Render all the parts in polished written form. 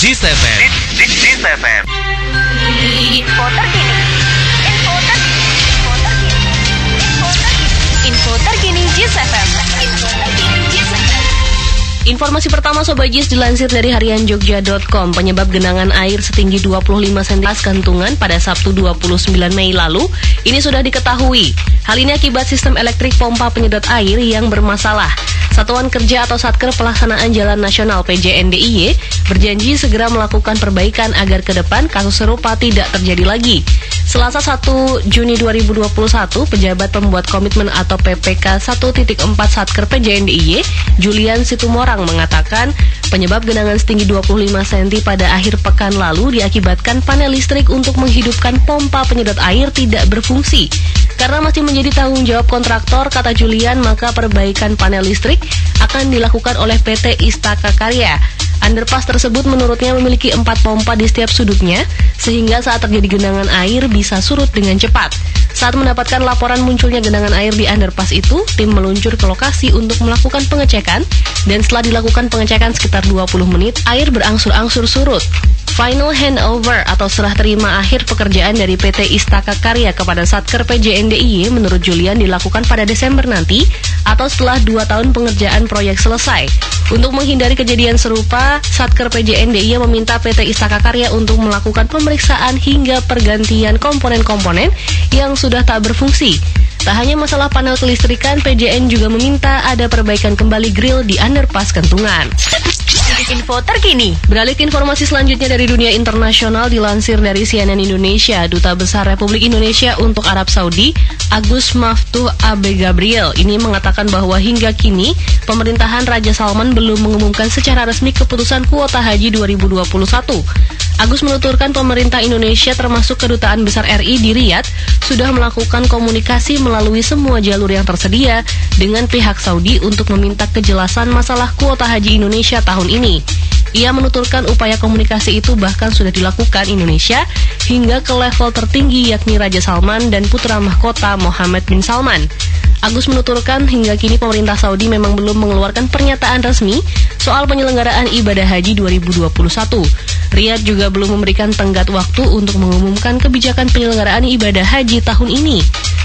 Jis FM. Jis FM. Info terkini. Info terkini Jis FM. Informasi pertama Sobat Jis dilansir dari harian Jogja.com. Penyebab genangan air setinggi 25 cm Kentungan pada Sabtu 29 Mei lalu ini sudah diketahui. Hal ini akibat sistem elektrik pompa penyedot air yang bermasalah. Satuan Kerja atau Satker Pelaksanaan Jalan Nasional PJNDIY berjanji segera melakukan perbaikan agar ke depan kasus serupa tidak terjadi lagi. Selasa 1 Juni 2021, pejabat pembuat komitmen atau PPK 1.4 Satker PJNDIY, Julian Situmorang mengatakan penyebab genangan setinggi 25 cm pada akhir pekan lalu diakibatkan panel listrik untuk menghidupkan pompa penyedot air tidak berfungsi. Karena masih menjadi tanggung jawab kontraktor, kata Julian, maka perbaikan panel listrik akan dilakukan oleh PT Istaka Karya. Underpass tersebut menurutnya memiliki 4 pompa di setiap sudutnya, sehingga saat terjadi genangan air bisa surut dengan cepat. Saat mendapatkan laporan munculnya genangan air di underpass itu, tim meluncur ke lokasi untuk melakukan pengecekan, dan setelah dilakukan pengecekan sekitar 20 menit, air berangsur-angsur surut. Final handover atau serah terima akhir pekerjaan dari PT Istaka Karya kepada Satker PJNDIY menurut Julian dilakukan pada Desember nanti atau setelah 2 tahun pengerjaan proyek selesai. Untuk menghindari kejadian serupa, Satker PJNDIY meminta PT Istaka Karya untuk melakukan pemeriksaan hingga pergantian komponen-komponen yang sudah tak berfungsi. Tak hanya masalah panel kelistrikan, PJN juga meminta ada perbaikan kembali grill di underpass Kentungan. Info terkini. Beralih ke informasi selanjutnya dari dunia internasional dilansir dari CNN Indonesia. Duta Besar Republik Indonesia untuk Arab Saudi, Agus Maftuh Abe Gabriel, ini mengatakan bahwa hingga kini pemerintahan Raja Salman belum mengumumkan secara resmi keputusan kuota haji 2021. Agus menuturkan pemerintah Indonesia termasuk Kedutaan Besar RI di Riyadh sudah melakukan komunikasi melalui semua jalur yang tersedia dengan pihak Saudi untuk meminta kejelasan masalah kuota haji Indonesia tahun ini. Ia menuturkan upaya komunikasi itu bahkan sudah dilakukan Indonesia hingga ke level tertinggi yakni Raja Salman dan putra mahkota Mohammed bin Salman. Agus menuturkan hingga kini pemerintah Saudi memang belum mengeluarkan pernyataan resmi soal penyelenggaraan ibadah haji 2021. Riyadh juga belum memberikan tenggat waktu untuk mengumumkan kebijakan penyelenggaraan ibadah haji tahun ini.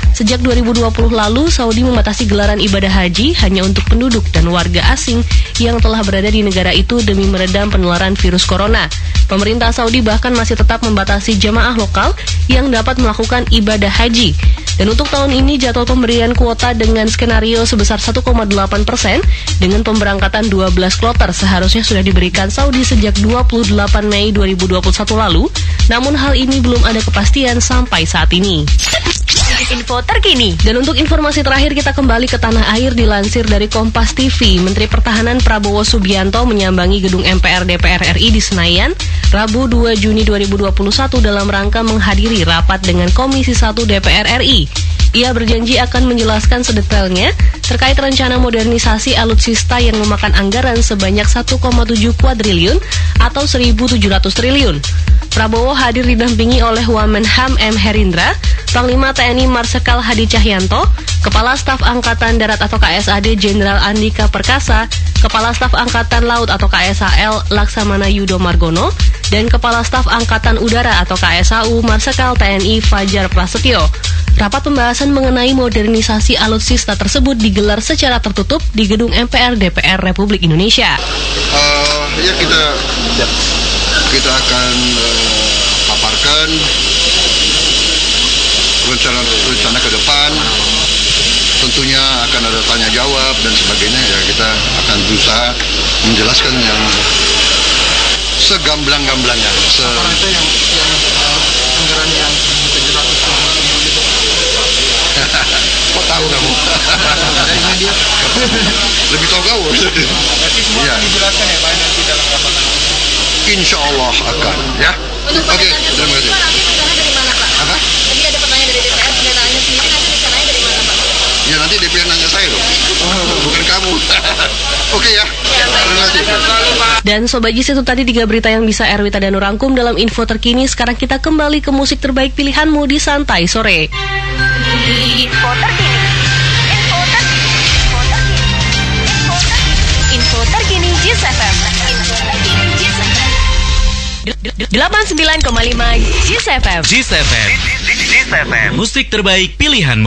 Sejak 2020 lalu, Saudi membatasi gelaran ibadah haji hanya untuk penduduk dan warga asing yang telah berada di negara itu demi meredam penularan virus corona. Pemerintah Saudi bahkan masih tetap membatasi jamaah lokal yang dapat melakukan ibadah haji. Dan untuk tahun ini jadwal pemberian kuota dengan skenario sebesar 1,8% dengan pemberangkatan 12 kloter seharusnya sudah diberikan Saudi sejak 28 Mei 2021 lalu. Namun hal ini belum ada kepastian sampai saat ini. Info terkini. Dan untuk informasi terakhir kita kembali ke tanah air dilansir dari Kompas TV. Menteri Pertahanan Prabowo Subianto menyambangi gedung MPR DPR RI di Senayan Rabu 2 Juni 2021 dalam rangka menghadiri rapat dengan Komisi 1 DPR RI. Ia berjanji akan menjelaskan sedetailnya terkait rencana modernisasi alutsista yang memakan anggaran sebanyak 1,7 kuadriliun atau 1.700 triliun. Prabowo hadir didampingi oleh Wamenham M. Herindra, Panglima TNI Marsikal Hadi Cahyanto, Kepala Staf Angkatan Darat atau KSAD Jenderal Andika Perkasa, Kepala Staf Angkatan Laut atau KSAL Laksamana Yudo Margono, dan Kepala Staf Angkatan Udara atau KSAU Marsikal TNI Fajar Prasetyo. Rapat pembahasan mengenai modernisasi alutsista tersebut digelar secara tertutup di gedung MPR DPR Republik Indonesia. Kita akan paparkan rencana ke depan. Tentunya akan ada tanya jawab dan sebagainya. Ya, kita akan berusaha menjelaskan yang segamblang-gamblangnya. Apa itu yang anggaran yang 700 gitu? Kok tahu kamu? Dari media. Lebih tahu kamu. Berarti semua akan dijelaskan ya Pak nanti dalam rapat. Insya Allah akan, ya. Oke, terima kasih. Nanti rencananya dari mana Pak? Apa? Tadi ada pertanyaan dari DPR, pernyataannya sendiri nanti rencananya dari mana Pak? Ya nanti DPR nanya saya loh, bukan kamu. Oke ya. Terima kasih. Dan Sobat Jis, itu tadi 3 berita yang bisa Erwita dan rangkum dalam info terkini. Sekarang kita kembali ke musik terbaik pilihanmu di Santai Sore. Info terkini. Info terkini Jis FM. 89,5 Jis FM. Jis FM. Musik terbaik pilihanmu.